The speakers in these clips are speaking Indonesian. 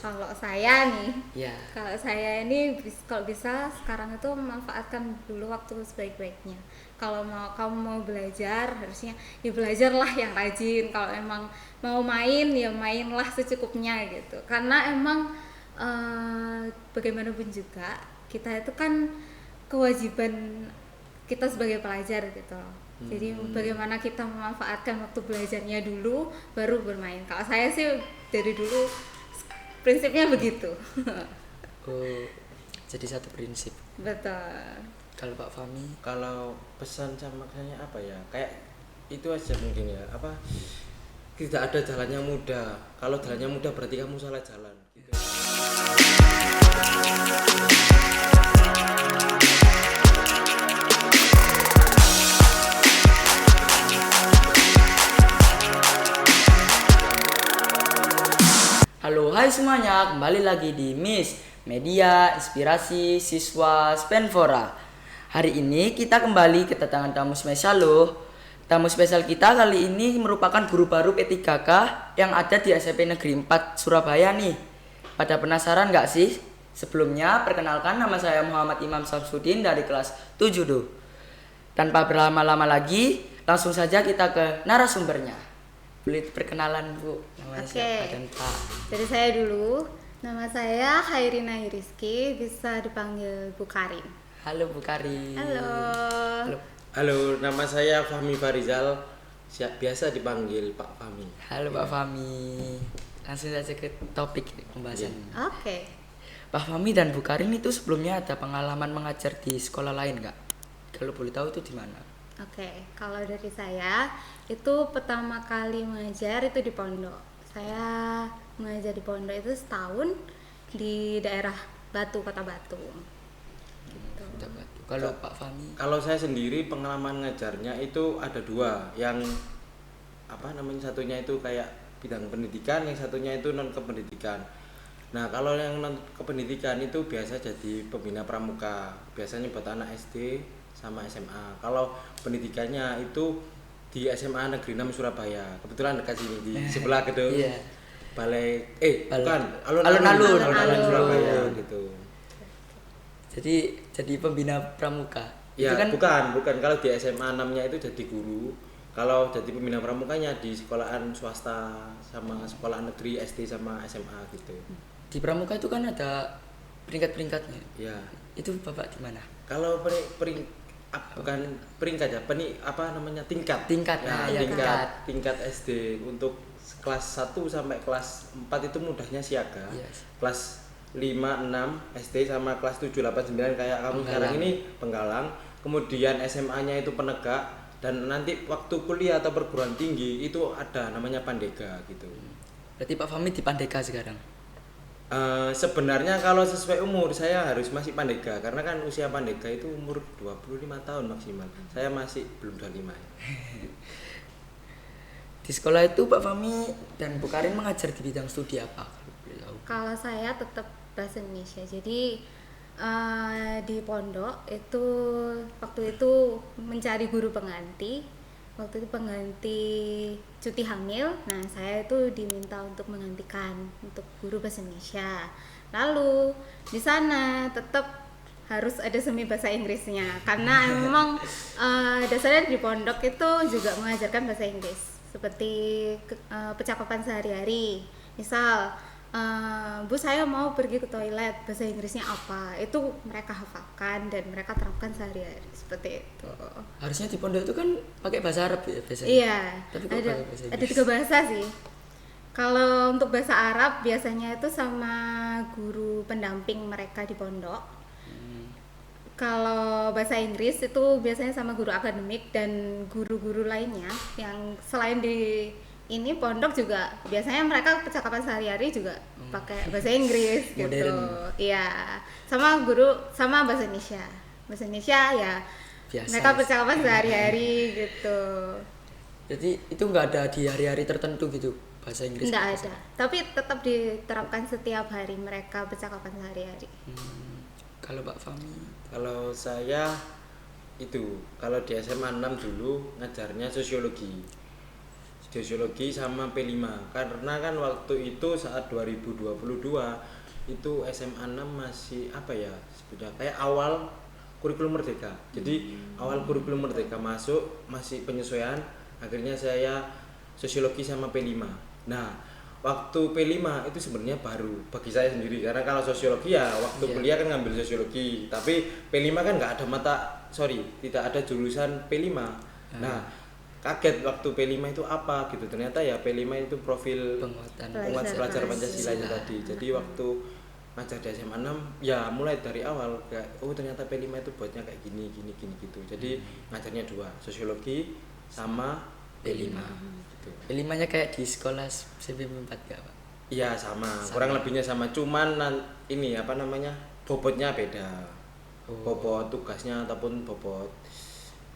Kalau saya nih, Ya. kalau saya ini kalau bisa sekarang itu memanfaatkan dulu waktu sebaik-baiknya. Kalau kamu mau belajar, harusnya ya belajarlah yang rajin. Kalau emang mau main ya mainlah secukupnya gitu. Karena emang bagaimanapun juga kita itu kan kewajiban kita sebagai pelajar gitu loh. Jadi bagaimana kita memanfaatkan waktu belajarnya dulu baru bermain. Kalau saya sih dari dulu prinsipnya begitu. Oh, jadi satu prinsip. Betul. Kalau Pak Fahmi, Kalau pesan sama kayaknya apa ya, kayak itu aja mungkin ya, apa, tidak ada jalan yang mudah. Kalau jalannya mudah berarti kamu salah jalan gitu. halo hai semuanya, kembali lagi di Miss Media Inspirasi Siswa Spenfora. Hari ini kita kembali kedatangan tamu spesial loh. Tamu spesial kita kali ini merupakan guru baru P3K yang ada di SMP Negeri 4 Surabaya nih. Pada penasaran nggak sih? Sebelumnya perkenalkan, nama saya Muhammad Imam Samsudin dari kelas 7 tuh. Tanpa berlama-lama lagi, langsung saja kita ke narasumbernya. Boleh perkenalan Bu, namanya siapa dan Pak? Dari saya dulu, nama saya Hairina Rizky, bisa dipanggil Bu Karin. Halo Bu Karin. Halo. Halo. Halo, nama saya Fahmi Farizal, biasa dipanggil Pak Fahmi. Halo Pak Fahmi. Langsung saja ke topik pembahasan. Oke. Pak Fahmi dan Bu Karin itu sebelumnya ada pengalaman mengajar di sekolah lain nggak? Kalau boleh tahu itu di mana? Oke, kalau dari saya itu pertama kali mengajar itu di pondok. Saya mengajar di pondok itu setahun di daerah Batu, Kota Batu. Gitu. Kalau Pak Fahmi? Kalau saya sendiri pengalaman ngajarnya itu ada dua, yang apa namanya, satunya itu kayak bidang pendidikan, yang satunya itu non kependidikan. Nah, kalau yang non kependidikan itu biasa jadi pembina pramuka, biasanya buat anak SD sama SMA. Kalau pendidikannya itu di SMA Negeri 6 Surabaya, kebetulan dekat sini di sebelah gedung Iya. balai Balai- bukan Alun-alun. alun-alun Surabaya gitu. Jadi pembina pramuka. Ya, Itu kan bukan. Kalau di SMA 6-nya itu jadi guru. Kalau jadi pembina pramukanya di sekolahan swasta sama sekolah negeri SD sama SMA gitu. di pramuka itu kan ada peringkat-peringkatnya. Ya. Itu Bapak di mana? Kalau bukan peringkat ya, apa namanya, tingkat. Tingkat, Ya, ya, tingkat SD untuk kelas 1 sampai kelas 4 itu mudahnya siaga. Yes. Kelas 5, 6 SD sama kelas 7, 8, 9 kayak kamu sekarang ini penggalang. Kemudian SMA-nya itu penegak, dan nanti waktu kuliah atau perguruan tinggi itu ada namanya pandega gitu. Berarti Pak Fahmi di Pandega sekarang. Sebenarnya kalau sesuai umur saya harus masih pandega, karena kan usia pandega itu umur 25 tahun maksimal. Saya masih belum 25. Di sekolah itu Pak Fahmi dan Bu Karin mengajar di bidang studi apa? Kalau boleh tahu. Kalau saya tetap bahasa Indonesia. Jadi di pondok itu waktu itu mencari guru pengganti. Waktu itu pengganti cuti hamil. Nah, saya itu diminta untuk menggantikan untuk guru bahasa Indonesia. Lalu di sana tetap harus ada semi bahasa Inggrisnya karena memang dasarnya di pondok itu juga mengajarkan bahasa Inggris seperti percakapan sehari-hari. Misal Bu, saya mau pergi ke toilet, bahasa Inggrisnya apa? Itu mereka hafalkan dan mereka terapkan sehari-hari seperti itu. Harusnya di pondok itu kan pakai bahasa Arab ya biasanya. Iya, Tapi kok ada pakai bahasa ada Inggris? 3 bahasa sih. Kalau untuk bahasa Arab biasanya itu sama guru pendamping mereka di pondok. Kalau bahasa Inggris itu biasanya sama guru akademik dan guru-guru lainnya yang selain di ini pondok juga biasanya mereka percakapan sehari-hari juga pakai bahasa Inggris gitu. Modern. Iya, sama guru sama bahasa Indonesia. Bahasa Indonesia ya Biasa. mereka percakapan sehari-hari gitu. Jadi itu nggak ada di hari-hari tertentu gitu bahasa Inggris. Enggak ada, tapi tetap diterapkan setiap hari mereka percakapan sehari-hari. Kalau Pak Fahmi, Kalau saya itu, kalau di SMA 6 dulu ngajarnya sosiologi. sosiologi sama P5 karena kan waktu itu saat 2022 itu SMA 6 masih apa ya sebenarnya kayak awal kurikulum merdeka. Jadi awal kurikulum merdeka masuk masih penyesuaian, akhirnya saya sosiologi sama P5. Nah, waktu P5 itu sebenarnya baru bagi saya sendiri karena kalau sosiologi ya waktu kuliah kan ngambil sosiologi, tapi P5 kan nggak ada tidak ada jurusan P5. Nah, kaget waktu P5 itu apa gitu, ternyata ya P5 itu profil penguat pelajar Pancasila itu tadi. Jadi waktu ngajar di SMA 6 ya mulai dari awal kayak ternyata P5 itu buatnya kayak gini gitu. Jadi ngajarnya dua, sosiologi sama P5 gitu. P5-nya kayak di sekolah SMP 4 gak, Pak? Iya sama, kurang lebihnya sama, cuman ini apa namanya bobotnya beda. Bobot tugasnya ataupun bobot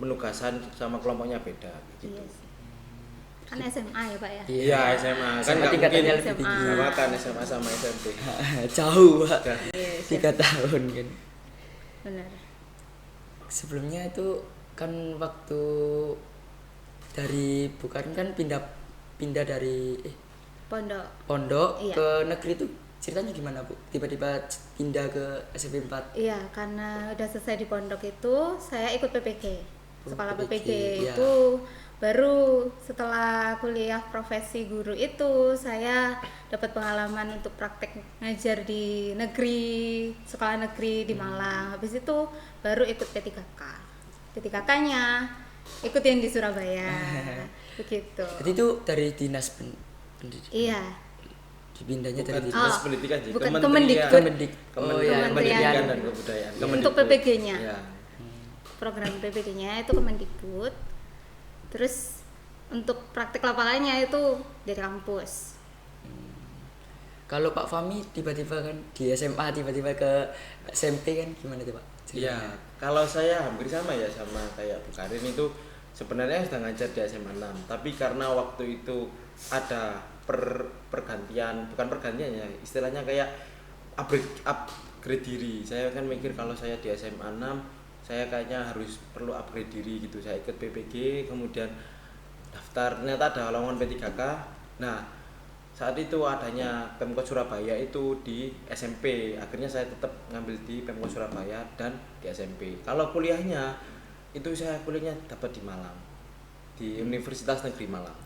penugasan sama kelompoknya beda gitu. Iya sih. Kan SMA ya Pak ya? Iya SMA kan nggak mungkin sama kan SMA sama SMP. Jauh, Pak. Iya, 3 tahun kan. benar. Sebelumnya itu kan waktu dari Bukarin kan pindah dari pondok Iya. ke negeri itu ceritanya gimana, Bu? Tiba-tiba pindah ke SMP 4. Iya, karena udah selesai di pondok itu saya ikut PPG. Sekolah PPG iya. itu baru setelah kuliah profesi guru itu saya dapat pengalaman untuk praktek ngajar di negeri, sekolah negeri di Malang. Habis itu baru ikut P3K. P3K-nya ikutin di Surabaya. Begitu. Jadi itu dari dinas pendidikan. Iya. Dipindahnya dari Bukan dinas pendidikan sih, bukan Kementerian Kementerian Pendidikan dan Kebudayaan. Untuk PPG-nya. Iya. Program PPG-nya itu Kemendikbud. Terus untuk praktik lapangannya itu dari kampus. Kalau Pak Fahmi tiba-tiba kan di SMA tiba-tiba ke SMP kan gimana tuh, Pak? Iya, kalau saya hampir sama ya sama kayak Bu Karin itu sebenarnya sudah ngajar di SMA 6, tapi karena waktu itu ada pergantian, bukan pergantian ya, istilahnya kayak upgrade diri. Saya kan mikir kalau saya di SMA 6 saya kayaknya harus perlu upgrade diri gitu. Saya ikut PPG, kemudian daftar, ternyata ada lowongan P3K. Nah, saat itu adanya Pemkot Surabaya itu di SMP, akhirnya saya tetap ngambil di Pemkot Surabaya dan di SMP. Kalau kuliahnya itu saya kuliahnya dapat di Malang, di Universitas Negeri Malang.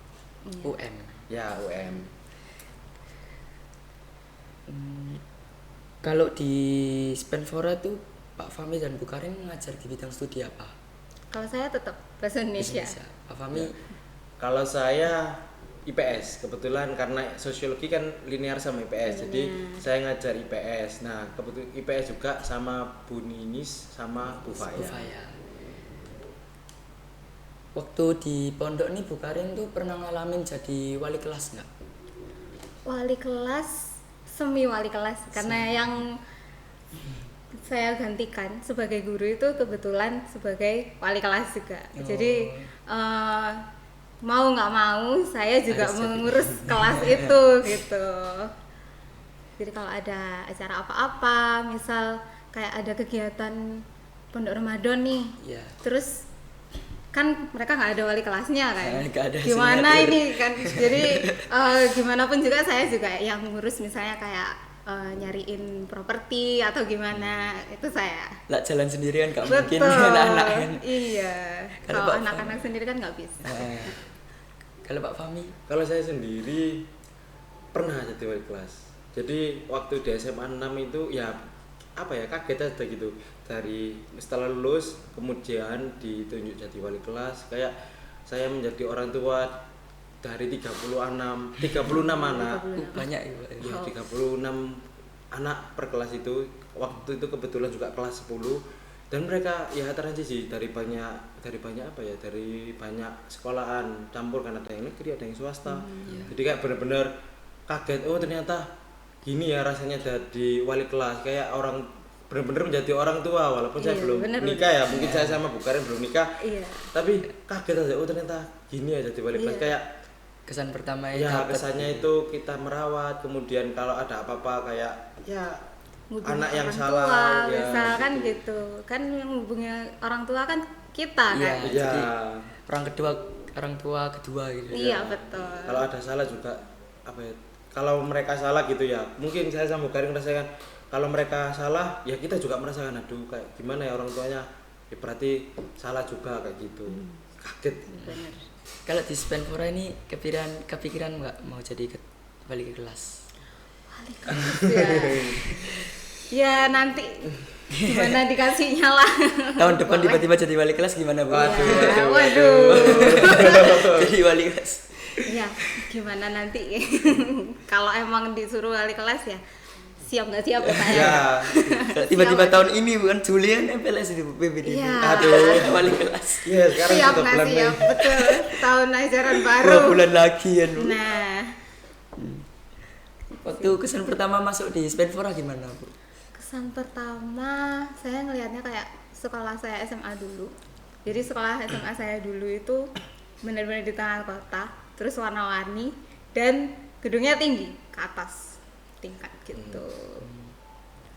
UM. Ya, UM. Kalau di Spenfora tuh Pak Fahmi dan Bu Karin ngajar di bidang studi apa? Kalau saya tetap bahasa Indonesia. Pak Fahmi Kalau saya IPS, kebetulan karena sosiologi kan linear sama IPS, jadi saya ngajar IPS. Nah, kebetulan IPS juga sama Bu Ninis sama Bu Faya. Waktu di pondok nih Bu Karin tuh pernah ngalamin jadi wali kelas nggak? Wali kelas, semi wali kelas, karena yang saya gantikan sebagai guru itu kebetulan sebagai wali kelas juga. Jadi mau nggak mau saya juga mengurus kelas itu gitu. Jadi kalau ada acara apa-apa, misal kayak ada kegiatan pondok Ramadan nih, terus kan mereka nggak ada wali kelasnya kan, gimana ini kan, jadi gimana pun juga saya juga yang ngurus, misalnya kayak nyariin properti atau gimana, itu saya. Lah jalan sendirian nggak mungkin Betul. anak-anak kan. Iya. Kalau anak-anak sendiri kan nggak bisa. Kalau Pak Fahmi? Kalau saya sendiri pernah jadi wali kelas. Jadi waktu di SMA 6 itu ya apa ya, kaget aja gitu. Dari setelah lulus kemudian ditunjuk jadi wali kelas, kayak saya menjadi orang tua dari 36 anak. Banyak ya, 36 anak per kelas itu. Waktu itu kebetulan juga kelas 10 dan mereka ya transisi dari banyak apa ya, dari banyak sekolahan campur, kan ada yang negeri ada yang swasta. Jadi kayak bener-bener kaget, oh ternyata gini ya rasanya jadi wali kelas, kayak orang bener-bener menjadi orang tua walaupun saya belum nikah ya, mungkin saya sama Bu Karin belum nikah, tapi kaget aja, oh ternyata gini ya jadi wali kelas. Kayak kesan pertama ya kesannya itu kita merawat, kemudian kalau ada apa-apa kayak ya anak yang salah tua, ya misalkan gitu kan, yang hubungnya orang tua kan kita kan. Jadi orang kedua orang tua kedua gitu. Iya, betul. Kalau ada salah juga apa ya? Kalau mereka salah gitu ya, mungkin saya sama Garing merasakan kalau mereka salah ya kita juga merasakan aduh kayak gimana ya orang tuanya ya berarti salah juga kayak gitu. Kaget. Bener. Kalau di Spenfora ini kepikiran nggak mau jadi balik ke kelas? Ya. Ya nanti gimana dikasihnya lah. Tahun depan tiba-tiba jadi wali kelas gimana, Bu? Waduh. Jadi wali kelas. Ya, gimana nanti? Kalau emang disuruh wali kelas ya siap nggak siap ya Pak ya? Ya. Tiba-tiba tahun ini bukan Juli kan MPLS di PBD. Iya. Aduh, wali kelas. Iya, sekarang Siap sudah nggak bulan siap? Mei. Betul. Tahun ajaran 2 baru. bulan lagi kan, Bu. Nah, Waktu kesan pertama masuk di Spenfora gimana, Bu? kesan pertama saya ngelihatnya kayak sekolah saya SMA dulu. Jadi sekolah SMA saya dulu itu benar-benar di tengah kota, terus warna-warni dan gedungnya tinggi ke atas tingkat gitu.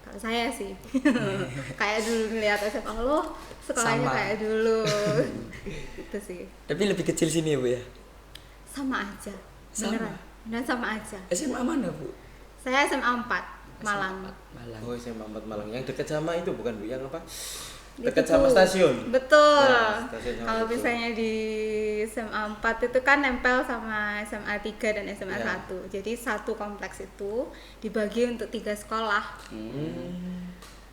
Kalau saya sih kayak dulu ngeliat SMA loh sekolahnya Sama. kayak dulu gitu sih. Tapi lebih kecil sini ya, Bu ya? Sama aja Sama? beneran dan sama aja. SMA mana, Bu? Saya SMA 4 Malang. Malang. Oh, SMA 4 Malang. Yang dekat sama itu bukan Bu, yang apa? Di Dekat situ. sama stasiun. Betul. Nah, stasiun sama Kalau betul. misalnya di SMA 4 itu kan nempel sama SMA 3 dan SMA Ya. 1. Jadi satu kompleks itu dibagi untuk 3 sekolah.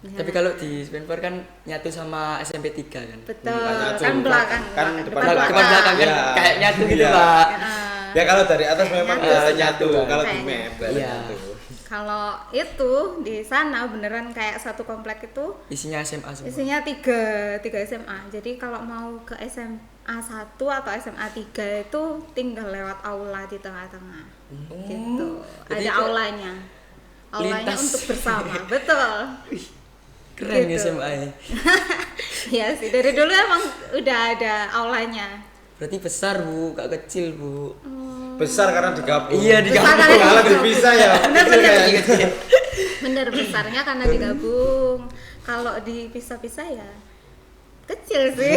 Nah, Tapi kalau di Spenfora kan nyatu sama SMP 3 kan? betul Bukan nyatu, kan belakang kan depan depan belakang kan Ya. kayak nyatu gitu, Iya. Pak. Nah, Ya kalau dari atas memang Nyatu. biasa nyatu, Nyatu. kalau di Kayaknya. map biasa Iya. nyatu. kalau itu di sana beneran kayak satu komplek itu Isinya SMA semua. isinya tiga SMA. Jadi kalau mau ke SMA 1 atau SMA 3 itu tinggal lewat aula di tengah-tengah. Gitu. Berarti Ada kayak aulanya. Aulanya lintas. untuk bersama. Betul. Keren Gitu. SMA ya. Iya sih, dari dulu emang udah ada aulanya. Berarti besar, Bu, gak kecil, Bu. Besar karena digabung. Iya, Besar digabung. karena Kalau digabung. dipisah ya. Bener-bener. kecil kayaknya. Bener besarnya karena digabung. Kalau dipisah-pisah ya kecil sih.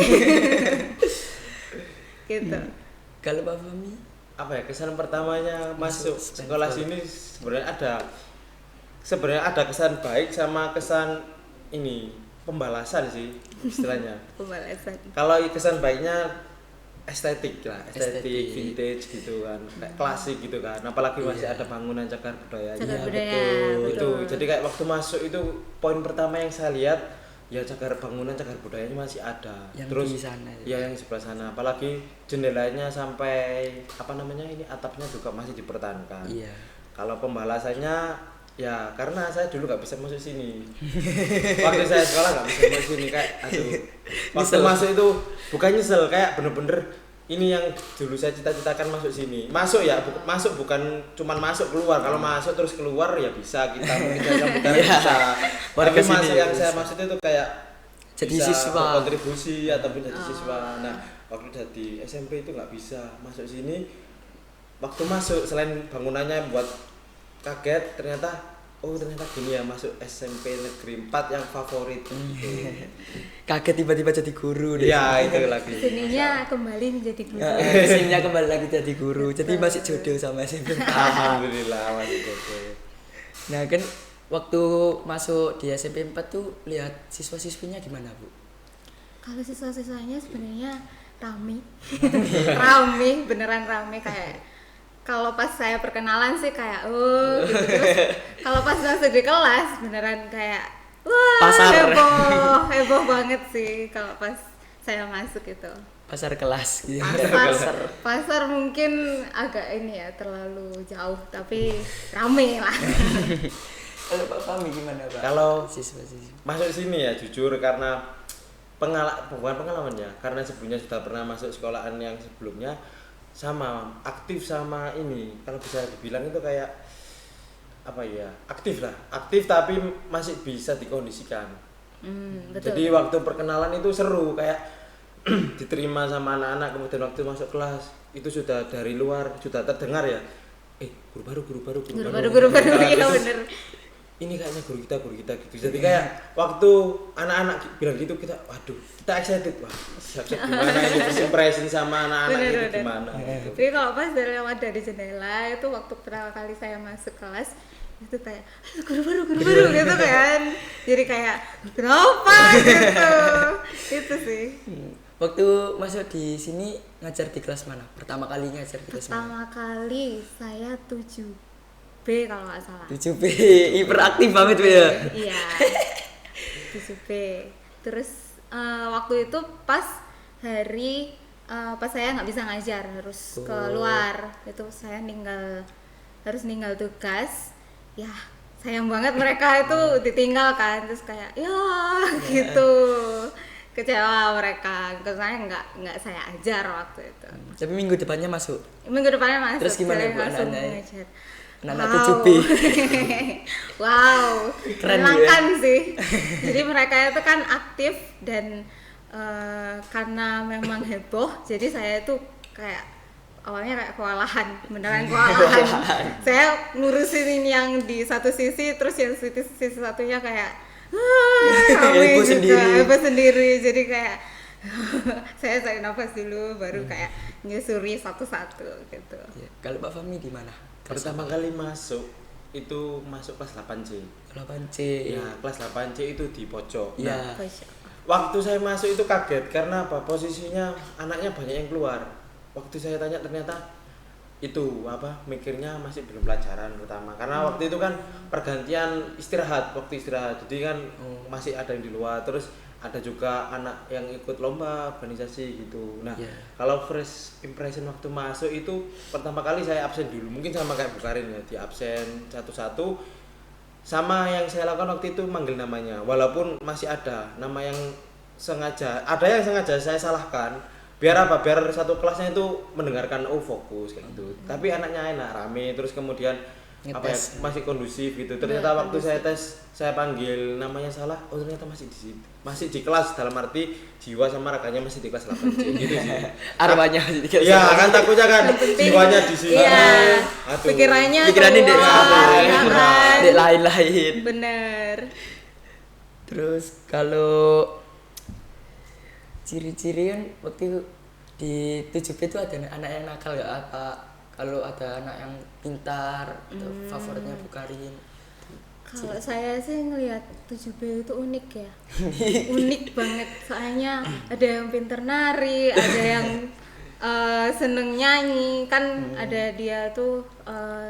Gitu. Kalau Pak Fahmi, Apa ya kesan pertamanya masuk Masuk sekolah Stanford. sini sebenarnya ada kesan baik sama kesan ini pembalasan sih istilahnya. Pembalasan. Kalau kesan baiknya estetik lah, estetik Estetik. vintage gitu kan, kayak klasik gitu kan. Apalagi masih Iya. ada bangunan cagar budaya. Cagar Iya, budaya, betul. Itu. Jadi kayak waktu masuk itu poin pertama yang saya lihat ya bangunan cagar budayanya masih ada. Yang Terus di sana ya. ya yang di sebelah sana. Apalagi jendelanya sampai apa namanya ini atapnya juga masih dipertahankan. Iya. Kalau pembalasannya ya karena saya dulu nggak bisa masuk sini. Waktu saya sekolah nggak bisa masuk sini kayak aduh. Waktu Nyesel. masuk itu bukan nyesel kayak bener-bener ini yang dulu saya cita-citakan masuk sini. Masuk ya, masuk bukan cuman masuk keluar. Kalau masuk terus keluar ya bisa kita mungkin saja bukan Iya. bisa. Warga Tapi sini masuk ya yang saya bisa. maksud itu kayak Jadi bisa siswa. berkontribusi ataupun jadi siswa. Nah, waktu jadi SMP itu nggak bisa masuk sini. Waktu masuk selain bangunannya buat kaget ternyata gini ya masuk SMP Negeri 4 yang favorit. Kaget tiba-tiba jadi guru deh. Iya, itu lagi. Sininya kembali menjadi guru. Ya, sininya kembali lagi jadi guru. Jadi masih jodoh sama SMP. Alhamdulillah masih oke. Nah, kan waktu masuk di SMP 4 tuh lihat siswa-siswinya gimana, Bu? Kalau siswa-siswanya sebenarnya rame. Rame, beneran rame kayak kalau pas saya perkenalan sih kayak gitu. Terus kalau pas masuk di kelas beneran kayak wah Pasar. heboh banget sih kalau pas saya masuk itu. Pasar kelas gitu. Pasar mungkin agak ini ya terlalu jauh tapi rame lah. Kalau Pak Fahmi gimana, Pak? Kalau siswa-siswi. masuk sini ya jujur karena bukan pengalaman ya, karena sebelumnya sudah pernah masuk sekolahan yang sebelumnya sama aktif sama ini kalau bisa dibilang itu kayak apa ya aktif tapi masih bisa dikondisikan. Betul. Jadi waktu perkenalan itu seru kayak diterima sama anak-anak, kemudian waktu masuk kelas itu sudah dari luar sudah terdengar ya guru baru Guru baru iya Terus bener. ini kayaknya guru kita gitu. Jadi kayak waktu anak-anak bilang gitu kita waduh, kita excited. Wah, siap-siap gimana ini first impression sama anak-anak Bener, itu bener. gimana gitu. Jadi kalau pas dari lewat dari jendela itu waktu pertama kali saya masuk kelas itu kayak guru baru gitu kan. Jadi kayak kenapa gitu. Itu sih. Waktu masuk di sini ngajar di kelas mana? Pertama kali ngajar di kelas mana? Pertama kali saya 7B kalau nggak salah. 7B, hiperaktif banget Bu ya. Iya. 7B. Terus waktu itu pas hari pas saya nggak bisa ngajar harus keluar. Itu saya harus ninggal tugas. Ya, sayang banget mereka itu ditinggal kan. Terus kayak ya gitu. Kecewa mereka. Karena nggak saya ajar waktu itu. Tapi minggu depannya masuk. Minggu depannya masuk. Terus gimana saya Bu langsung anak-anaknya? ngajar. Anak-anak Wow. 7B. Wow, Keren, Bu, menyenangkan ya? sih. Jadi mereka itu kan aktif dan karena memang heboh, jadi saya itu kayak awalnya kayak kewalahan, beneran kewalahan. Saya ngurusin yang di satu sisi, terus yang sisi satunya kayak rame Heboh juga, sendiri. heboh sendiri. Jadi kayak saya tarik nafas dulu, baru kayak nyusuri satu-satu gitu. Ya, kalau Pak Fahmi di mana? Pertama kali masuk itu masuk kelas 8C. 8C. Ya, kelas 8C itu di pojok. Iya. Nah, waktu saya masuk itu kaget karena apa? Posisinya anaknya banyak yang keluar. Waktu saya tanya ternyata itu apa? Mikirnya masih belum pelajaran pertama. Karena waktu itu kan pergantian waktu istirahat. Jadi kan masih ada yang di luar. Terus ada juga anak yang ikut lomba organisasi gitu. Nah, Yeah. kalau first impression waktu masuk itu pertama kali saya absen dulu. Mungkin sama kayak Bu Karin ya, di absen satu-satu. Sama yang saya lakukan waktu itu manggil namanya. Walaupun masih ada nama yang ada yang sengaja saya salahkan. Biar apa? Biar satu kelasnya itu mendengarkan fokus kayak gitu. Tapi anaknya enak, rame, terus kemudian apa ya, Ngetes. masih kondusif gitu. Ternyata waktu saya tes, saya panggil namanya salah. Oh, ternyata masih di situ. Masih di kelas, dalam arti jiwa sama raganya masih di kelas 8C gitu sih. Arwahnya sedikit. Iya, kan takutnya kan jiwanya di sini. Iya, Aduh. pikirannya Pikirannya dek keluar, sana, ya kan? dek lain-lain. Bener. Terus kalau ciri-ciri kan waktu di 7B itu ada anak yang nakal gak apa? Kalau ada anak yang pintar atau favoritnya Bu Karin? Kalau saya sih ngelihat 7B itu unik ya. Unik banget. Soalnya ada yang pinter nari, ada yang seneng nyanyi. Kan ada dia tuh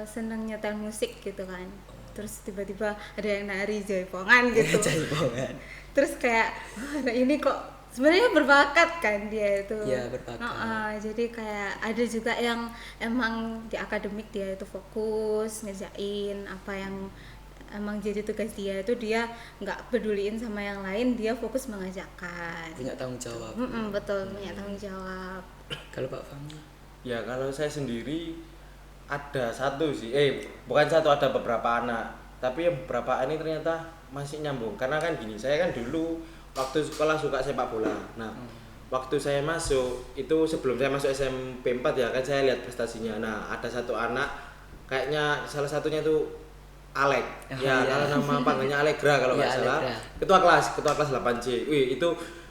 seneng nyetel musik gitu kan. Terus tiba-tiba ada yang nari jaipongan gitu. Jaipongan. Terus kayak wah, anak ini kok sebenarnya berbakat kan dia itu. Iya, berbakat. Jadi kayak ada juga yang emang di akademik dia itu fokus ngerjain apa yang emang jadi tugas dia itu, dia nggak peduliin sama yang lain, dia fokus mengajarkan. Punya tanggung jawab. Betul, punya tanggung jawab. Kalau Pak Fahmi? Ya, kalau saya sendiri ada satu sih, bukan satu, ada beberapa anak. Tapi yang beberapa ini ternyata masih nyambung. Karena kan gini, saya kan dulu waktu sekolah suka sepak bola. Nah, waktu saya masuk itu sebelum saya masuk SMP 4 ya kan, saya lihat prestasinya. Nah, ada satu anak kayaknya salah satunya itu Alek. iya. Kalau nama panggilnya Alegra kalau nggak Iya, salah. Alegra. Ketua kelas 8C. Wih, itu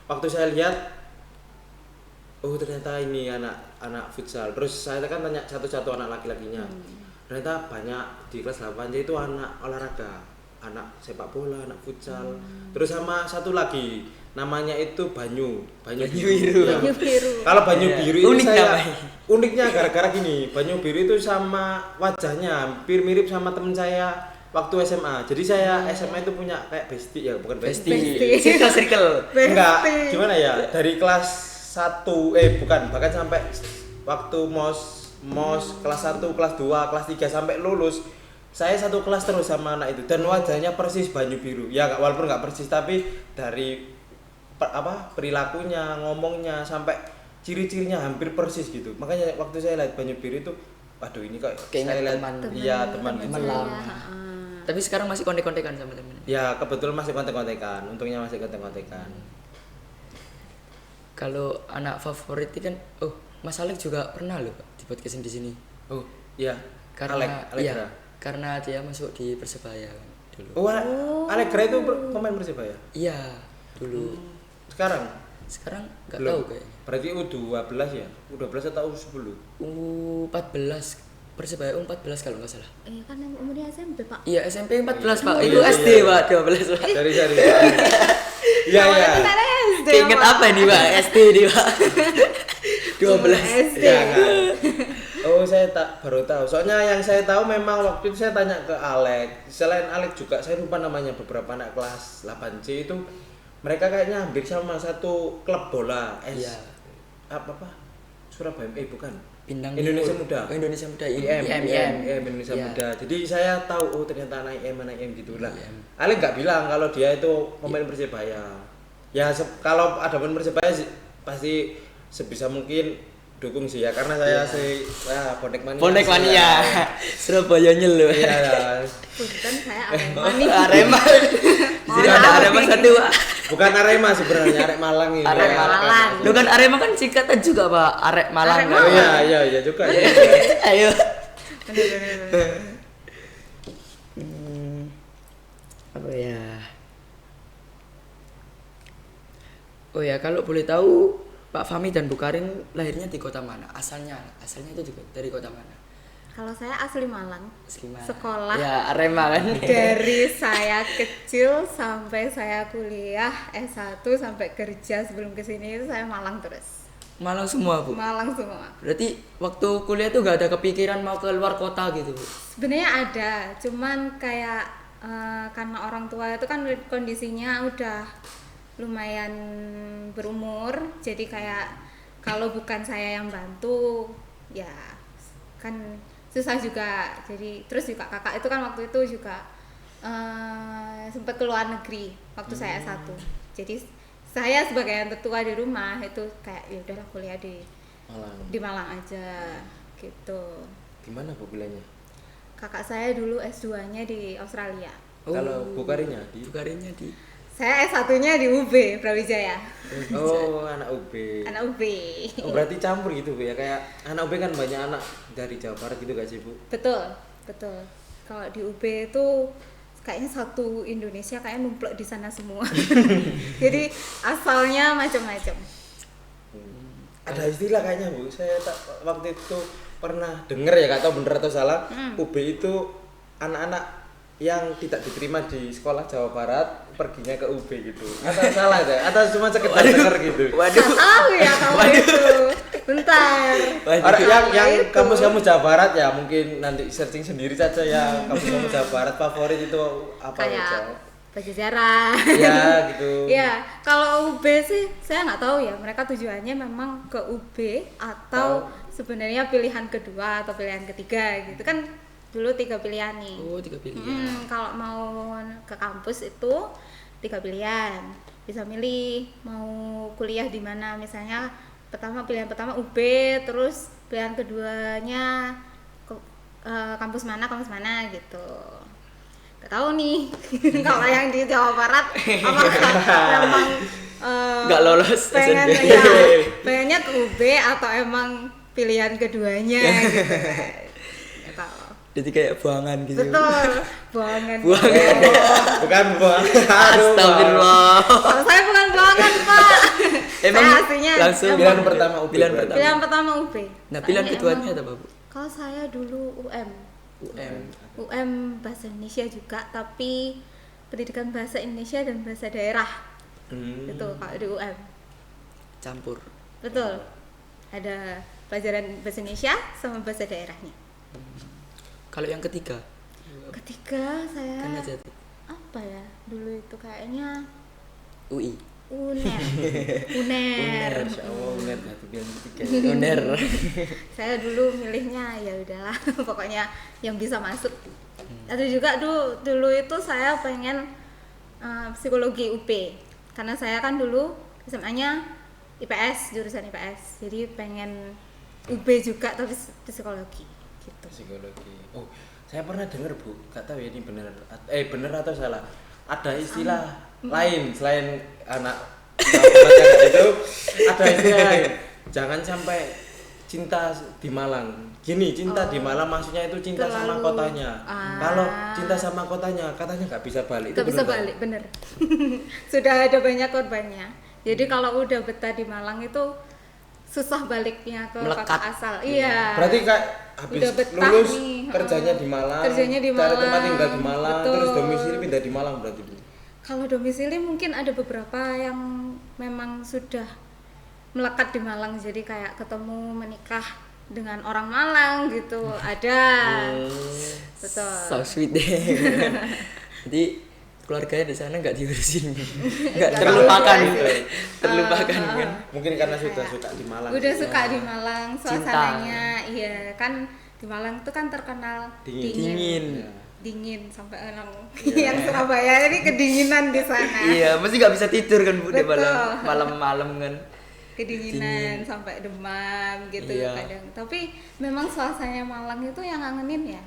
waktu saya lihat oh ternyata ini anak futsal. Terus saya kan tanya satu-satu anak laki-lakinya. Ternyata banyak di kelas 8C itu anak olahraga, anak sepak bola, anak futsal. Terus sama satu lagi namanya itu Banyu Biru. Ya. Banyu biru. Kalau Banyu Iya. Biru itu Unik saya namanya. uniknya gara-gara gini, Banyu Biru itu sama wajahnya hampir mirip sama temen saya waktu SMA. Jadi saya SMA itu punya kayak bestie ya, bukan bestie. Bestie. Circle. Enggak, Bestie. gimana ya? Dari kelas 1 bukan, bahkan sampai waktu mos kelas 1, kelas 2, kelas 3 sampai lulus. Saya satu kelas terus sama anak itu dan wajahnya persis Banyu Biru. Ya walaupun nggak persis tapi dari perilakunya, ngomongnya sampai ciri-cirinya hampir persis gitu. Makanya waktu saya lihat Banyu Biru itu waduh ini kok Kayaknya saya lihat teman. iya teman Teman gitu. lama. Tapi sekarang masih kontek-kontekan sama temen. Ya kebetulan masih kontek-kontekan, untungnya masih kontek-kontekan. Kalau anak favorit itu kan, Mas Alek juga pernah loh Pak, di podcastin di sini. Oh, iya. Karena Alegra. karena dia masuk di Persebaya kan. dulu. Oh, Allegra itu pemain Persebaya. Iya, dulu. Sekarang Sekarang nggak belum. tahu kayaknya. Berarti U12 ya? U12 atau U10? U14 Persebaya U14 kalau nggak salah. Kan yang umurnya SMP Pak. Iya, SMP 14, Pak. Oh, Itu iya, SD, iya. Pak, 12, Pak. Cari. Iya, Awalnya iya. kan ada SD. Keinget Pak. apa ini, Pak? SD ini, Pak. 12. SD. Iya, kan? Oh, saya baru tahu. Soalnya yang saya tahu memang waktu itu saya tanya ke Alex. Selain Alex juga saya lupa namanya, beberapa anak kelas 8C itu mereka kayaknya hampir sama satu klub bola. Iya. Apa? Surabaya bukan. Bintang Indonesia Timur. Muda. Oh, Indonesia Muda. IM Indonesia Iya. Muda. Jadi saya tahu ternyata anak IM gitu lah. IM. Alex nggak bilang kalau dia itu pemain Persebaya. Ya kalau ada pemain Persebaya pasti sebisa mungkin dukung sih ya karena saya bonek mania. Bonek sih, mania. ya. Surabaya nyelu. Iya. Punten saya Arema nih. Arema. Di sini ada Arema satu, Pak. Bukan Arema sebenarnya, Arek Malang ini. Arek Malang. Lu kan Arema kan singkatan juga, Pak. Arek Malang. Arek Oh Malang. iya juga. Ya. Ayo. Bener. Apa ya? Oh ya, kalau boleh tahu Pak Fahmi dan Bu Karin lahirnya di kota mana? Asalnya itu juga dari kota mana? Kalau saya asli Malang. Asli mana? Sekolah. Ya, Arema kan. Dari saya kecil sampai saya kuliah S1 sampai kerja sebelum kesini itu saya Malang terus. Malang semua, Bu. Malang semua. Berarti waktu kuliah tuh gak ada kepikiran mau ke luar kota gitu, Bu? Sebenarnya ada, cuman kayak karena orang tua itu kan kondisinya udah lumayan berumur, jadi kayak kalau bukan saya yang bantu, ya kan susah juga. Jadi terus juga kakak itu kan waktu itu juga sempat ke luar negeri waktu saya S1. Jadi saya sebagai yang tertua di rumah itu kayak ya udahlah kuliah di Malang aja gitu. Gimana Bu kuliahnya? Kakak saya dulu S2-nya di Australia. Kalau Bu Karinnya di Bu Karinnya di Saya S1-nya di UB Brawijaya. Oh, anak UB. Anak UB. Oh, berarti campur gitu Bu ya. Kayak anak UB kan banyak anak dari Jawa Barat gitu gak sih Bu? Betul. Kalau di UB itu kayaknya satu Indonesia kayak numplok di sana semua. Jadi asalnya macam-macam. Ada istilah kayaknya Bu. Saya waktu itu pernah dengar ya, gak tahu bener atau salah. UB itu anak-anak yang tidak diterima di sekolah Jawa Barat perginya ke UB gitu. Atau salah ya? Atau cuma sekedar dengar gitu? Waduh. Tahu ya kalau itu. Bentar. Orang yang Itu. kampus-kampus Jawa Barat ya mungkin nanti searching sendiri saja ya kampus-kampus Jawa Barat favorit itu apa Kayak aja? Pajajaran. Ya gitu. Ya, kalau UB sih saya nggak tahu ya. Mereka tujuannya memang ke UB atau sebenarnya pilihan kedua atau pilihan ketiga gitu kan. Dulu 3 pilihan nih. Oh, 3 pilihan. Kalau mau ke kampus itu 3 pilihan. Bisa milih mau kuliah di mana, misalnya pilihan pertama UB, terus pilihan keduanya kampus mana gitu. Gak tahu nih kalau yang di Jawa Barat apakah memang Nggak lolos pengen SNB. ya, pengennya ke UB atau emang pilihan keduanya gitu. Gak tahu. Jadi kayak buangan gitu. Betul, buangan. Bukan buang. Astagfirullah. Kalau saya bukan buangan, Pak. Emang saya aslinya langsung emang- Pilihan pertama UB. Pilihan berarti. pertama. pilihan pertama UB. Nah, pilihan Soalnya keduanya emang- apa, Bu? Kalau saya dulu UM bahasa Indonesia juga, tapi pendidikan bahasa Indonesia dan bahasa daerah. Itu kalau di UM. Campur. Betul. Ada pelajaran bahasa Indonesia sama bahasa daerahnya. Kalau yang ketiga, Ketiga saya kan aja apa ya? Dulu itu kayaknya UI. UNER. Masya Allah, UNER satu pilihan ketiga. Uner. Saya dulu milihnya ya udahlah pokoknya yang bisa masuk. Atau juga dulu itu saya pengen psikologi UP karena saya kan dulu SMA-nya IPS, jurusan IPS, jadi pengen UB juga tapi psikologi gitu. Psikologi. Oh, saya pernah dengar Bu, gak tahu ya ini benar atau salah. Ada istilah lain selain anak itu ada istilah lain. Jangan sampai cinta di Malang. Gini, cinta di Malang maksudnya itu cinta sama Terlalu- kotanya. Kalau cinta sama kotanya, katanya nggak bisa balik. Nggak Itu bisa bener nggak? balik, bener. Sudah ada banyak korbannya. Jadi kalau udah betah di Malang itu susah baliknya ke Melekat. kota asal. Iya. Berarti kayak habis Udah betah lulus nih, kerjanya di Malang, kerjanya di cari tempat Malang, tinggal di Malang, betul. terus domisili pindah di Malang berarti Bu. Kalau domisili mungkin ada beberapa yang memang sudah melekat di Malang, jadi kayak ketemu menikah dengan orang Malang gitu, ada. Betul. So sweet deh. Jadi keluarganya di sana nggak diurusin, nggak terlupakan, terlupakan kan. Mungkin karena sudah suka di Malang. Udah Ya. suka di Malang, suasananya, iya kan di Malang itu kan terkenal Dingin. Ya. dingin sampai orang yang Surabaya ini kedinginan di sana. Iya, mesti nggak bisa tidur kan Bu di Betul. malam-malam kan. Kedinginan sampai demam gitu Iya. kadang. Tapi memang suasananya Malang itu yang ngangenin ya.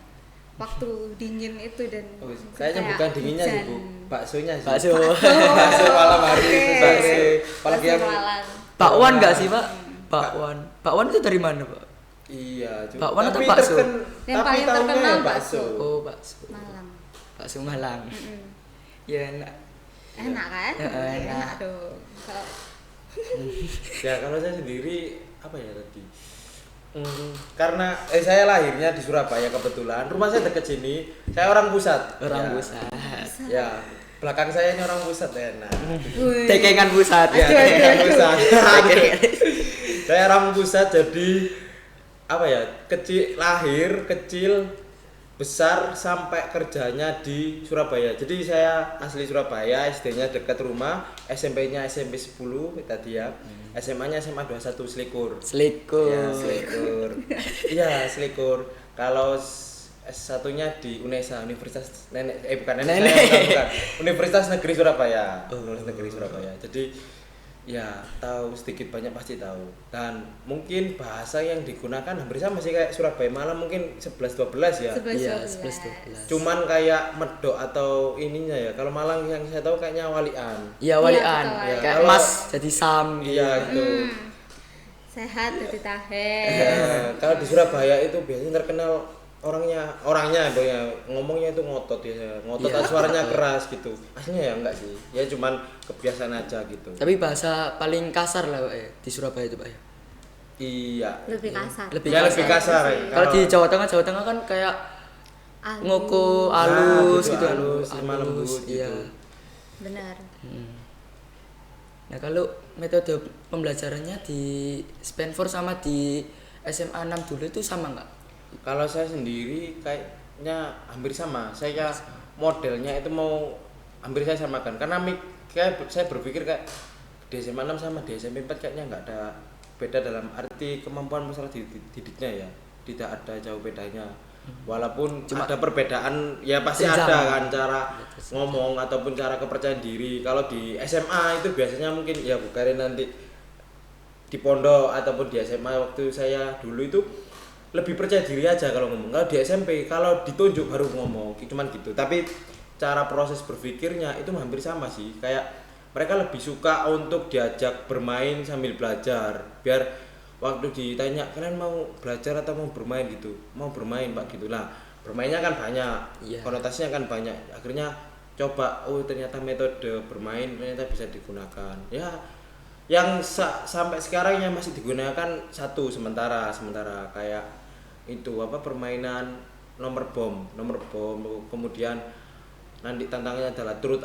Waktu dingin itu dan Oh, kayaknya kayak bukan dinginnya sih hujan. Bu, baksonya sih. Bakso. Bakso malam hari Oke. itu bakso. Apalagi Bakso yang Malang. Bakwan nggak sih Pak? Bakwan. Bakwan itu dari mana Pak? iya, Bakwan atau tapi bakso? Yang tapi paling tahunya terkenal ya bakso. Oh bakso. Malang. Bakso Malang. Mm-mm. Ya enak. Enak kan? Ya, enak. Enak dong. Kalau Ya kalau saya sendiri apa ya tadi? Karena saya lahirnya di Surabaya kebetulan. Rumah saya dekat sini. Saya orang pusat. Orang Ya. pusat. Ya, belakang saya ini orang pusat ya. Nah. Wih. Tekengan pusat. Ya, Aduh, aduh, tekan aduh. pusat. Saya orang pusat jadi apa ya? Lahir kecil besar sampai kerjanya di Surabaya. Jadi saya asli Surabaya, SD-nya dekat rumah, SMP-nya SMP 10 tadi ya. SMA-nya SMA 21 Selikur. Selikur. Ya, Selikur. Iya, Selikur. Kalau S1-nya di UNESA, Universitas bukan Nenek. saya, bukan. Universitas Negeri Surabaya. Universitas Negeri Surabaya. Jadi ya tahu sedikit banyak pasti tahu. Dan mungkin bahasa yang digunakan hampir sama sih kayak Surabaya Malang mungkin 11 12 ya. 11, Iya, 11 12. 12. Cuman kayak medok atau ininya ya. Kalau Malang yang saya tahu kayaknya walian. Iya walian. betul, Walian. Kayak Kalau- Mas jadi Sam. Iya gitu. Sehat jadi tahe. Kalau di Surabaya itu biasanya terkenal orangnya ya ngomongnya itu ngotot ya, ngotot Iya. suaranya keras gitu. Aslinya ya enggak sih, ya cuman kebiasaan aja gitu. Tapi bahasa paling kasar lah Pak ya di Surabaya itu Pak ya. Iya. Lebih kasar. Lebih Ya lebih kasar. sih. Ya. Kalau di Jawa Tengah kan kayak Halus. ngoko Nah, halus gitu, gitu. halus, lemah lembut Iya. gitu. Benar. Nah, kalau metode pembelajarannya di Stanford sama di SMA 6 dulu itu sama nggak? Kalau saya sendiri kayaknya hampir sama. Saya modelnya itu mau hampir saya samakan karena saya berpikir kayak di SMA 6 sama di SMP 4 kayaknya nggak ada beda dalam arti kemampuan masalah didiknya ya. Tidak ada jauh bedanya. Walaupun Cuma ada perbedaan ya pasti jenjang. ada kan cara ngomong ataupun cara kepercayaan diri. Kalau di SMA itu biasanya mungkin ya bukan nanti di pondok ataupun di SMA waktu saya dulu itu lebih percaya diri aja kalau ngomong. Kalau di SMP kalau ditunjuk baru ngomong, cuman gitu. Tapi cara proses berpikirnya itu hampir sama sih. Kayak mereka lebih suka untuk diajak bermain sambil belajar. Biar waktu ditanya kalian mau belajar atau mau bermain gitu, mau bermain Pak gitu. Nah bermainnya kan banyak, Iya. konotasinya kan banyak. Akhirnya coba, oh ternyata metode bermain ternyata bisa digunakan. Ya yang sampai sekarang yang masih digunakan satu sementara kayak itu apa permainan nomor bom kemudian nanti tantangannya adalah truth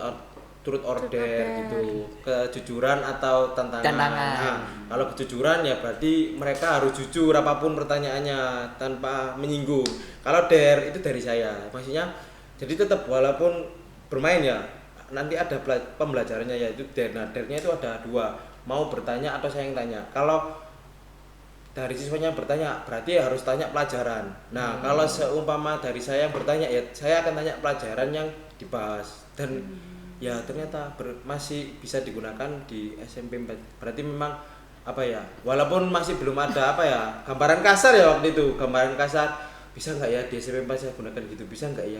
or dare gitu, kejujuran atau tantangan. Nah, kalau kejujuran ya berarti mereka harus jujur apapun pertanyaannya tanpa menyinggung. Kalau dare itu dari saya, maksudnya jadi tetap walaupun bermain ya nanti ada pembelajarannya yaitu dare. Nah, dare-nya itu ada dua, mau bertanya atau saya yang tanya. Kalau dari siswanya yang bertanya berarti harus tanya pelajaran. Nah, kalau seumpama dari saya yang bertanya ya saya akan tanya pelajaran yang dibahas dan ya ternyata masih bisa digunakan di SMP 4. Berarti memang apa ya? Walaupun masih belum ada apa ya? Gambaran kasar ya waktu itu, gambaran kasar bisa nggak ya di SMP 4 saya gunakan gitu, bisa nggak ya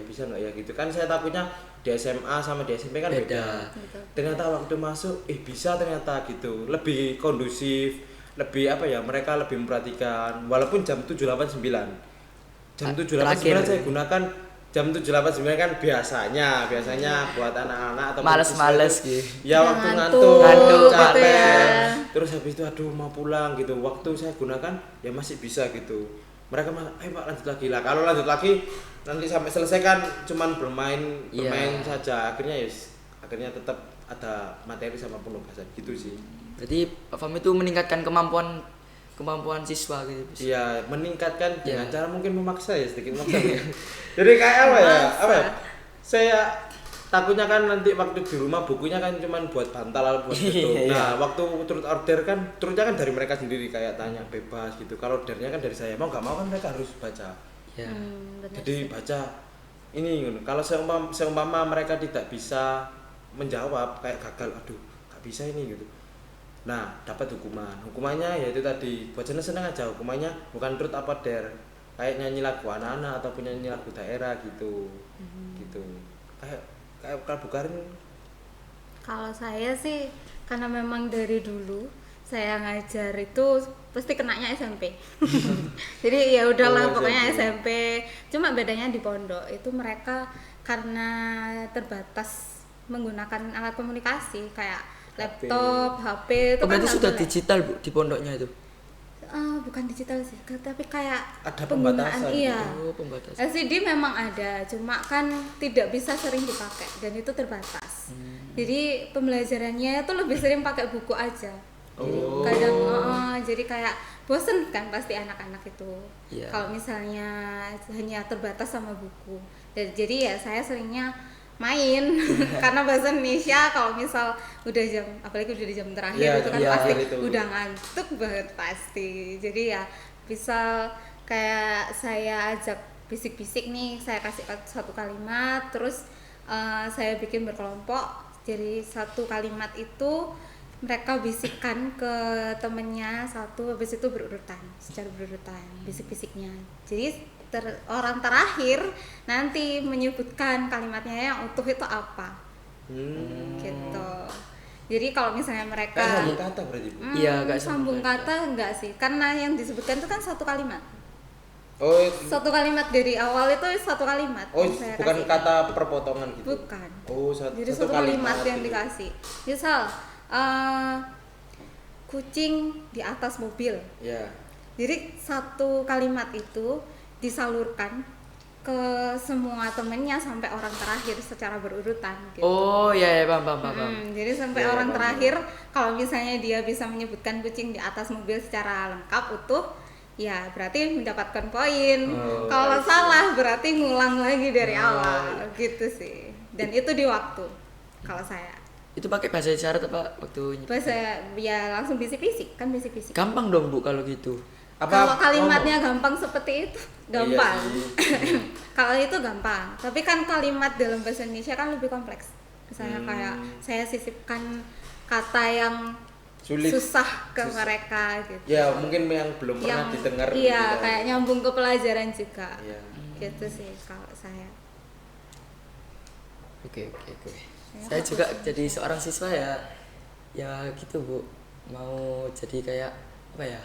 gitu kan. Saya takutnya di SMA sama di SMP kan beda. Betul. Ternyata waktu masuk bisa ternyata gitu, lebih kondusif, lebih apa ya, mereka lebih memperhatikan walaupun jam 7.89 jam 7.89 Terakhir. saya gunakan jam 7.89 kan biasanya buat anak-anak atau Males-males gitu. ya Udah waktu ngantuk, ngantuk gitu capek ya. terus habis itu aduh mau pulang gitu, waktu saya gunakan ya masih bisa gitu, mereka malah Pak lanjut lagi lah, kalau lanjut lagi nanti sampai selesai kan cuman bermain Iya. saja, akhirnya tetap ada materi sama penugasan gitu sih. Berarti Pak Fahmi itu meningkatkan kemampuan siswa gitu. Iya, meningkatkan dengan Iya. cara mungkin memaksa ya, sedikit memaksa ya. Jadi kayak apa ya? Apa ya? Saya takutnya kan nanti waktu di rumah bukunya kan cuman buat bantal atau buat itu. Iya. Nah, waktu turut order kan turutnya kan dari mereka sendiri, kayak tanya bebas gitu. Kalau ordernya kan dari saya, mau nggak mau kan mereka harus baca. Ya. benar Jadi baca ini kalau seumpama mereka tidak bisa menjawab kayak gagal, aduh nggak bisa ini gitu. Nah, dapat hukumannya yaitu tadi buat seneng-seneng aja, hukumannya bukan truth apa dare, kayak nyanyi lagu anak-anak atau nyanyi lagu daerah gitu. Gitu kayak Kalbu Karin. Kalau saya sih karena memang dari dulu saya ngajar itu pasti kenanya SMP. Jadi ya udahlah Oh, pokoknya SMP. SMP. Cuma bedanya di pondok itu mereka karena terbatas menggunakan alat komunikasi kayak laptop, HP itu Oh, kan berarti nggak sudah boleh. digital Bu di pondoknya itu. Bukan digital sih, tapi kayak Ada penggunaan pembatasan iya. Oh, pembatasan. LCD memang ada, cuma kan tidak bisa sering dipakai dan itu terbatas. Jadi pembelajarannya itu lebih sering pakai buku aja. Jadi Oh. kadang jadi kayak bosen kan pasti anak-anak itu. Iya. Kalau misalnya hanya terbatas sama buku. Jadi ya saya seringnya main karena bahasa Indonesia kalau misal udah jam, apalagi udah di jam terakhir Iya, itu kan jam pasti terakhir itu. udah ngantuk banget pasti. Jadi ya bisa kayak saya ajak bisik-bisik nih, saya kasih satu kalimat terus saya bikin berkelompok. Jadi satu kalimat itu mereka bisikkan ke temennya satu, habis itu berurutan secara berurutan bisik-bisiknya. Jadi orang terakhir nanti menyebutkan kalimatnya yang utuh itu apa gitu. Jadi kalau misalnya mereka Kayak sambung kata berarti Bu. Iya, kayak sambung sambung kata enggak sih, karena yang disebutkan itu kan satu kalimat. Oh, Satu kalimat dari awal itu satu kalimat. oh yang saya bukan kasih. kata perpotongan gitu. Bukan. Oh, Jadi satu kalimat yang gitu. dikasih. Misal kucing di atas mobil. Ya. Jadi satu kalimat itu disalurkan ke semua temennya sampai orang terakhir secara berurutan gitu. Oh, ya paham. Jadi sampai Ya, orang paham. terakhir kalau misalnya dia bisa menyebutkan kucing di atas mobil secara lengkap utuh, ya berarti mendapatkan poin. Oh, Kalau I see. salah berarti ngulang lagi dari Oh, awal gitu sih. Dan itu di waktu kalau saya. Itu pakai bahasa isyarat apa waktu Bahasa ya langsung bisik-bisik kan bisik-bisik. Gampang dong Bu kalau gitu. Kalau kalimatnya gampang seperti itu, gampang. Iya Kalau itu gampang. Tapi kan kalimat dalam bahasa Indonesia kan lebih kompleks. Misalnya kayak saya sisipkan kata yang Sulit. susah ke mereka gitu. Ya, mungkin yang belum pernah didengar Iya, gitu. kayak nyambung ke pelajaran juga. Iya. Gitu sih kalau saya. Oke. Saya juga jadi seorang siswa ya. Ya gitu Bu. Mau jadi kayak apa ya?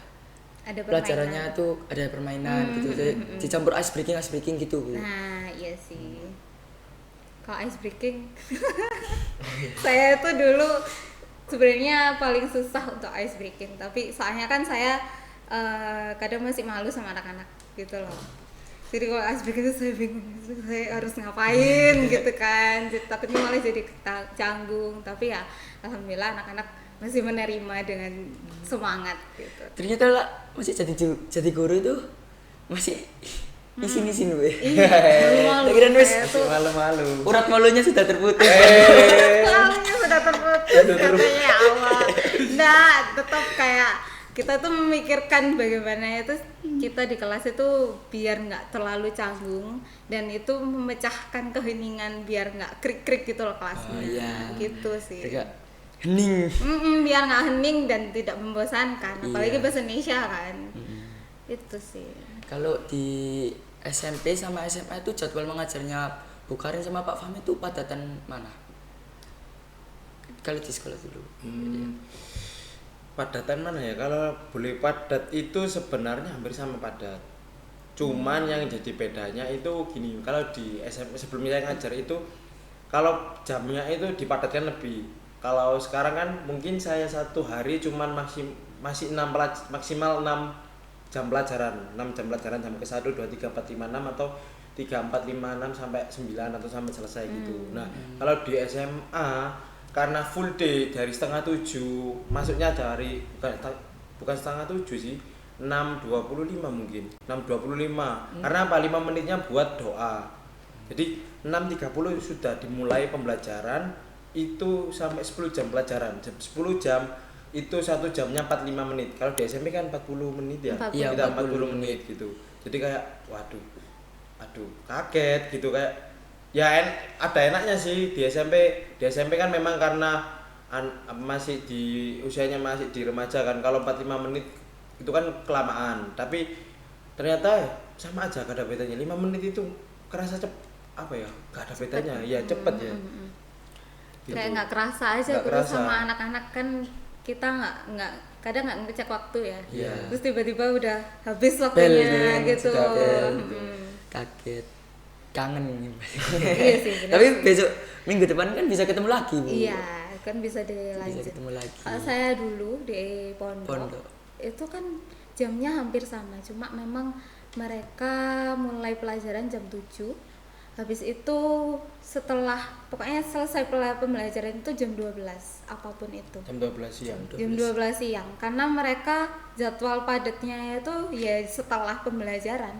Ada Pelajarannya permainan. tuh ada permainan gitu. Jadi dicampur ice breaking gitu Bu. Nah, iya sih. Kalau ice breaking, saya tuh dulu sebenarnya paling susah untuk ice breaking. Tapi soalnya kan saya kadang masih malu sama anak-anak gitu loh. Jadi kalau ice breaking itu saya bingung, saya harus ngapain gitu kan. Jadi, takutnya malah jadi canggung. Tapi ya alhamdulillah anak-anak masih menerima dengan semangat gitu. Ternyata lah masih jadi guru itu masih isin Bu. Malu-malu. Tak kira wis Saya tuh Malu-malu. urat malunya sudah terputus. Lalunya sudah terputus katanya ya Allah. Nah, tetap kayak kita tuh memikirkan bagaimana itu kita di kelas itu biar nggak terlalu canggung dan itu memecahkan keheningan biar nggak krik-krik gitu loh kelasnya. Oh, iya. Gitu sih. Tidak hening. Biar nggak hening dan tidak membosankan, apalagi Iya. bahasa Indonesia kan. Itu sih. Kalau di SMP sama SMA itu jadwal mengajarnya Bu Karin sama Pak Fahmi itu padatan mana? Kalau di sekolah dulu. Padatan mana ya? Kalau boleh padat itu sebenarnya hampir sama padat. Cuman yang jadi bedanya itu gini, kalau di SMP sebelumnya saya ngajar itu kalau jamnya itu dipadatkan lebih. Kalau sekarang kan mungkin saya satu hari cuman masih maksimal 6 jam pelajaran. 6 jam pelajaran sampai ke 1 2 3 4 5 6 atau 3 4 5 6 sampai 9 atau sampai selesai gitu. Nah, kalau di SMA karena full day dari setengah 7 masuknya dari bukan setengah 7 sih, 6.25 mungkin 6.25 karena apa 5 menitnya buat doa. Jadi 6.30 sudah dimulai pembelajaran itu sampai 10 jam pelajaran. 10 jam itu 1 jamnya 45 menit. Kalau di SMP kan 40 menit ya. 40. Iya, Kita 40 40 menit gitu. Jadi kayak waduh. Aduh, kaget gitu kayak ya ada enaknya sih di SMP. Di SMP kan memang karena masih di usianya masih di remaja kan. Kalau 45 menit itu kan kelamaan. Tapi ternyata sama aja gak ada bedanya. 5 menit itu kerasa apa ya? Gak ada bedanya. Ya cepet ya. Gitu. Kayak nggak kerasa aja Nggak terus kerasa. sama anak-anak kan kita nggak kadang nggak ngecek waktu ya. Iya. Terus tiba-tiba udah habis waktunya gitu. sudah bel, gitu. Kaget. Kangen ini. Iya sih. benar Tapi sih. besok minggu depan kan bisa ketemu lagi, Bu. Iya, kan bisa Bisa dilanjut. ketemu lagi. Kalau saya dulu di pondok, itu kan jamnya hampir sama, cuma memang mereka mulai pelajaran jam 7. Habis itu pokoknya selesai pembelajaran itu jam 12, apapun itu. Jam 12 siang. Jam 12 siang, karena mereka jadwal padatnya itu ya setelah pembelajaran.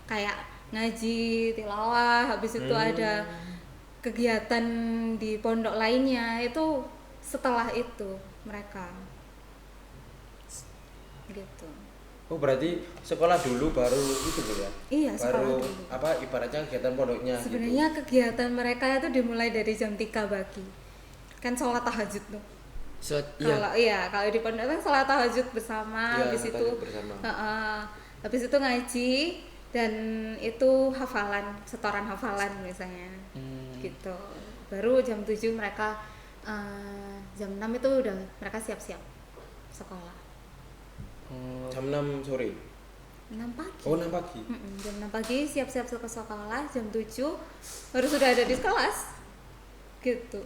Kayak ngaji, tilawah, habis itu ada kegiatan di pondok lainnya, itu setelah itu mereka gitu. Oh berarti sekolah dulu baru itu Bu ya? Iya, sekolah Baru dulu. apa ibaratnya kegiatan pondoknya Sebenarnya kegiatan mereka itu dimulai dari jam 3 pagi. Kan sholat tahajud tuh. Kalau di pondok kan sholat tahajud bersama, Iya, habis itu tahajud bersama. habis itu ngaji dan itu hafalan, setoran hafalan misalnya. Gitu. Baru jam 7 mereka jam 6 itu udah mereka siap-siap sekolah. Jam 6 sore. 6 pagi. Oh 6 pagi. Jam 6 pagi siap-siap ke sekolah, jam 7 harus sudah ada di kelas. Gitu.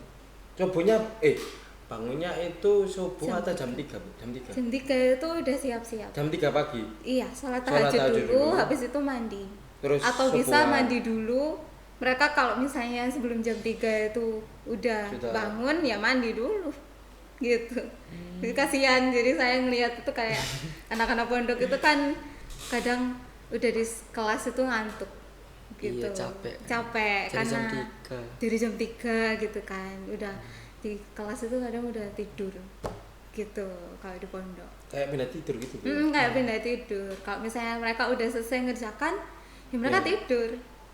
Subuhnya bangunnya itu subuh Jam atau jam 3 Bu? Jam 3. Jam 3 itu udah siap-siap. Jam 3 pagi. Iya, sholat Sholat tahajud tahajud dulu, dulu. habis itu mandi. Terus Atau bisa subuhan. mandi dulu. Mereka kalau misalnya sebelum jam 3 itu udah Sudah. bangun, ya mandi dulu. Gitu. Jadi kasihan, jadi saya ngelihat itu kayak anak-anak pondok itu kan kadang udah di kelas itu ngantuk. Gitu. Iya, capek. Capek Dari jam karena 3. dari jam 3 gitu kan. Udah di kelas itu kadang udah tidur. Gitu kalau di pondok. Kayak pindah tidur gitu Bu. Kayak pindah tidur. Kalau misalnya mereka udah selesai ngerjakan, ya mereka Iya. tidur,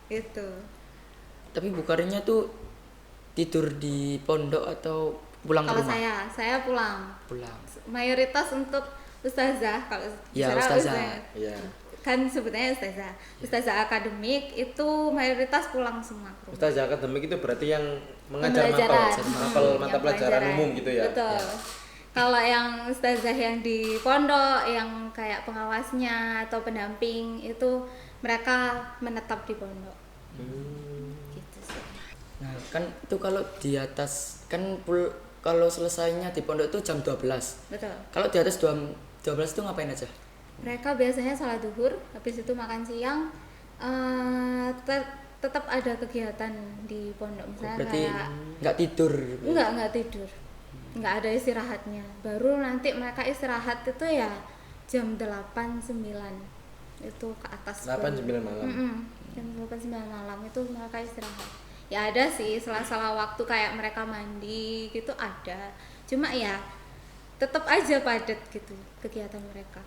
gitu. Tapi bukannya tuh tidur di pondok atau pulang ke Kalau rumah? saya pulang. Pulang. Mayoritas untuk ustazah, kalau Ya, bicara ustazah. Iya. kan sebetulnya ustazah akademik itu mayoritas pulang semua ke rumah. Ustazah akademik itu berarti yang mengajar Pembelajaran. mapel mata Yang pelajaran umum gitu ya. Betul. Kalau yang ustazah yang di pondok, yang kayak pengawasnya atau pendamping itu mereka menetap di pondok. Gitu sih. Nah, kan itu kalau di atas kan kalau selesainya di pondok itu jam 12. Betul. Kalau di atas 12 itu ngapain aja? Mereka biasanya sholat duhur, habis itu makan siang, tetap ada kegiatan di pondok misalnya Berarti kayak nggak tidur. nggak tidur, nggak ada istirahatnya. Baru nanti mereka istirahat itu ya jam 8-9 itu ke atas. 8-9 malam. Jam 8-9 malam itu mereka istirahat. Ya ada sih sela-sela waktu kayak mereka mandi gitu ada. Cuma ya tetap aja padat gitu kegiatan mereka.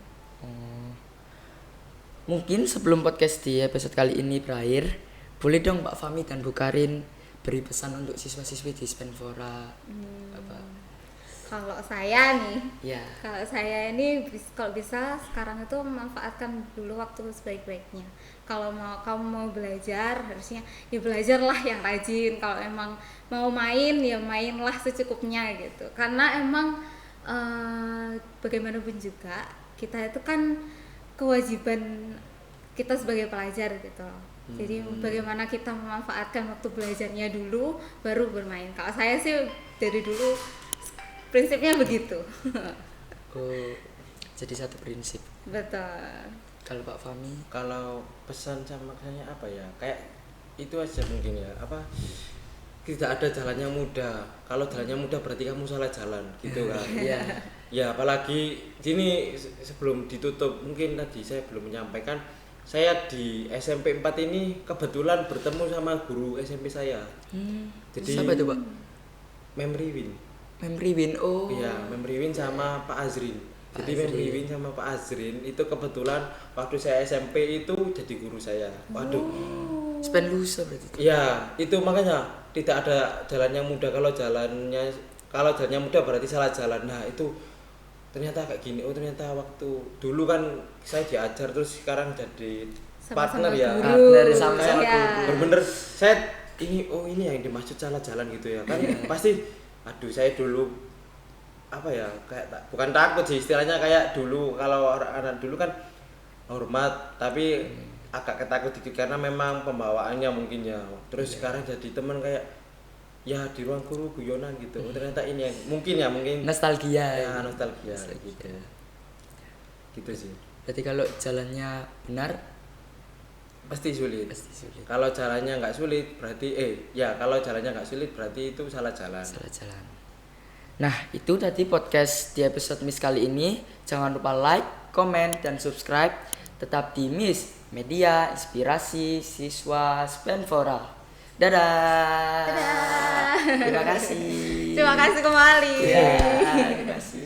Mungkin sebelum podcast di episode kali ini berakhir, boleh dong Mbak Fami dan Bu Karin beri pesan untuk siswa-siswi di Spenfora apa? Kalau saya nih, Ya. kalau saya ini kalau bisa sekarang itu memanfaatkan dulu waktu sebaik-baiknya. Kalau kamu mau belajar, harusnya ya belajarlah yang rajin. Kalau emang mau main ya mainlah secukupnya gitu. Karena emang bagaimanapun juga kita itu kan kewajiban kita sebagai pelajar gitu loh. Jadi bagaimana kita memanfaatkan waktu belajarnya dulu baru bermain. Kalau saya sih dari dulu prinsipnya begitu. Oh, jadi satu prinsip. Betul. Kalau Pak Fahmi, Kalau pesan sama saya apa ya, kayak itu aja mungkin ya, apa, tidak ada jalan yang mudah. Kalau jalannya mudah berarti kamu salah jalan gitu kan. Iya. Ya apalagi sini sebelum ditutup, mungkin tadi saya belum menyampaikan, saya di SMP 4 ini kebetulan bertemu sama guru SMP saya. Jadi siapa itu Pak? Memri Win. Memri Win. Oh. Iya, Memri Win sama Pak Azrin. Pak Jadi Azrin. Memri Win sama Pak Azrin itu kebetulan waktu saya SMP itu jadi guru saya. Waduh. Spen lusa berarti. Iya, itu makanya tidak ada jalan yang mudah. Kalau jalannya mudah berarti salah jalan. Nah, itu ternyata kayak gini. Oh, ternyata waktu dulu kan saya diajar terus sekarang jadi Sama-sama partner ya. guru. Partner Kayak sama-sama Iya. bener-bener saya ini yang dimaksud salah jalan gitu ya. Kan pasti aduh saya dulu apa ya, kayak bukan takut sih istilahnya, kayak dulu kalau anak dulu kan hormat tapi agak ketakut dikit karena memang pembawaannya mungkin ya. Terus sekarang jadi teman kayak ya di ruang guru guyonan gitu. Oh, ternyata ini yang mungkin Nostalgia. ya nostalgia Nostalgia. gitu sih. Berarti kalau jalannya benar Pasti sulit. pasti sulit. Kalau jalannya nggak sulit berarti kalau jalannya nggak sulit berarti itu salah jalan. Salah jalan. Nah, itu tadi podcast di episode Miss kali ini. Jangan lupa like, comment, dan subscribe. Tetap di Miss Media Inspirasi Siswa Spenfora. Dadah. Dadah. Terima kasih. Terima kasih kembali. Ya, terima kasih.